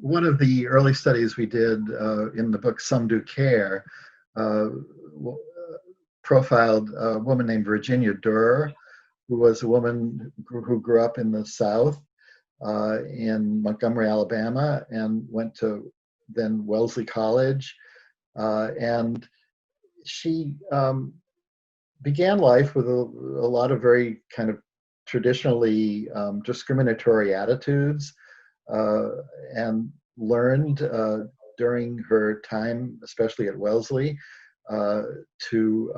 one of the early studies we did in the book Some Do Care profiled a woman named Virginia Durr, who was a woman who grew up in the South in Montgomery, Alabama, and went to then Wellesley College. And she began life with a lot of very kind of traditionally discriminatory attitudes, and learned during her time, especially at Wellesley, to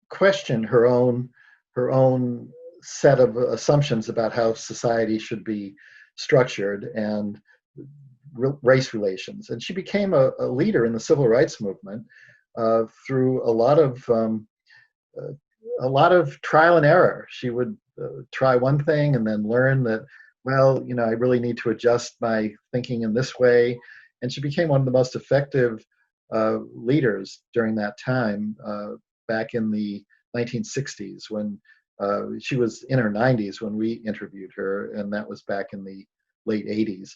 question her own set of assumptions about how society should be structured and race relations. And she became a leader in the civil rights movement through a lot of trial and error. She would try one thing and then learn that, well, I really need to adjust my thinking in this way. And she became one of the most effective leaders during that time, back in the 1960s, when she was in her 90s when we interviewed her, and that was back in the late 80s.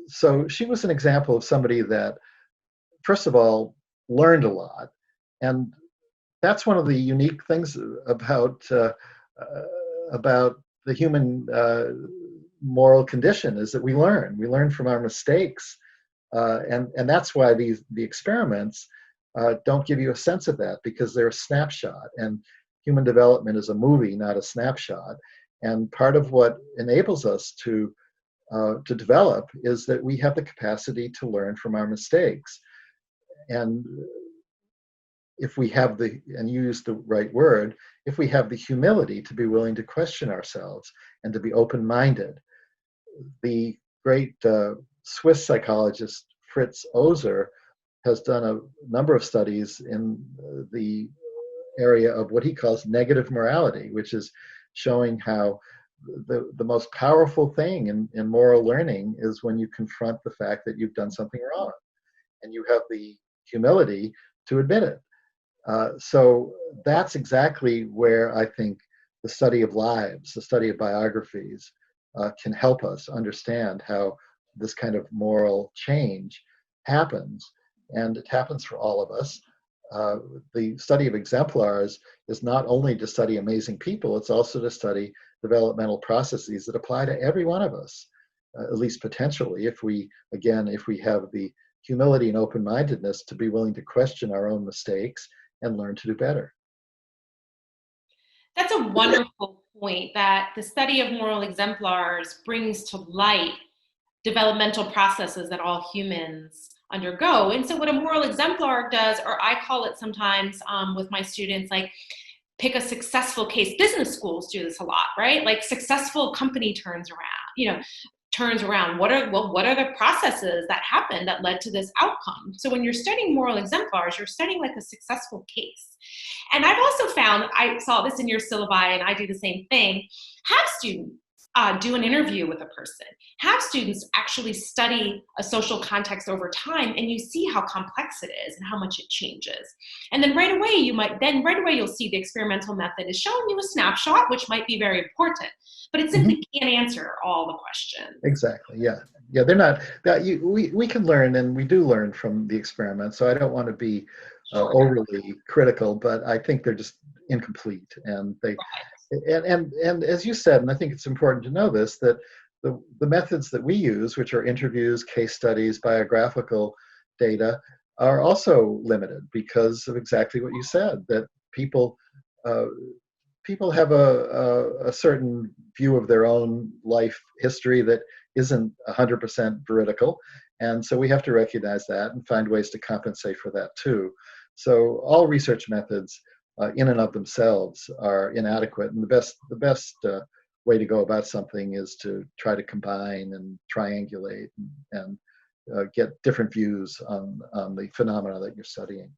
So she was an example of somebody that, first of all, learned a lot. And that's one of the unique things about the human moral condition, is that we learn from our mistakes. And that's why the experiments don't give you a sense of that, because they're a snapshot, and human development is a movie, not a snapshot. And part of what enables us to develop is that we have the capacity to learn from our mistakes. And if we have and use the right word, if we have the humility to be willing to question ourselves and to be open-minded. The great Swiss psychologist Fritz Ozer has done a number of studies in the area of what he calls negative morality, which is showing how the most powerful thing in moral learning is when you confront the fact that you've done something wrong and you have the humility to admit it. So that's exactly where I think the study of lives, the study of biographies, can help us understand how this kind of moral change happens. And it happens for all of us. The study of exemplars is not only to study amazing people, it's also to study developmental processes that apply to every one of us, at least potentially, if we have the humility and open-mindedness to be willing to question our own mistakes and learn to do better. That's a wonderful point, that the study of moral exemplars brings to light developmental processes that all humans undergo. And so what a moral exemplar does, or I call it sometimes with my students, like pick a successful case. Business schools do this a lot, right? Like successful company turns around. What are the processes that happened that led to this outcome? So when you're studying moral exemplars, you're studying like a successful case. And I've also found, I saw this in your syllabi, and I do the same thing, have students do an interview with a person. Have students actually study a social context over time, and you see how complex it is and how much it changes. And then right away you'll see the experimental method is showing you a snapshot, which might be very important, but it simply can't answer all the questions. Exactly. Yeah. They're not that we can learn, and we do learn from the experiment. So I don't want to be overly critical, but I think they're just incomplete, and they. And as you said, and I think it's important to know this, that the methods that we use, which are interviews, case studies, biographical data, are also limited because of exactly what you said, that people have a certain view of their own life history that isn't 100% veridical. And so we have to recognize that and find ways to compensate for that too. So all research methods in and of themselves are inadequate, and the best way to go about something is to try to combine and triangulate and get different views on the phenomena that you're studying.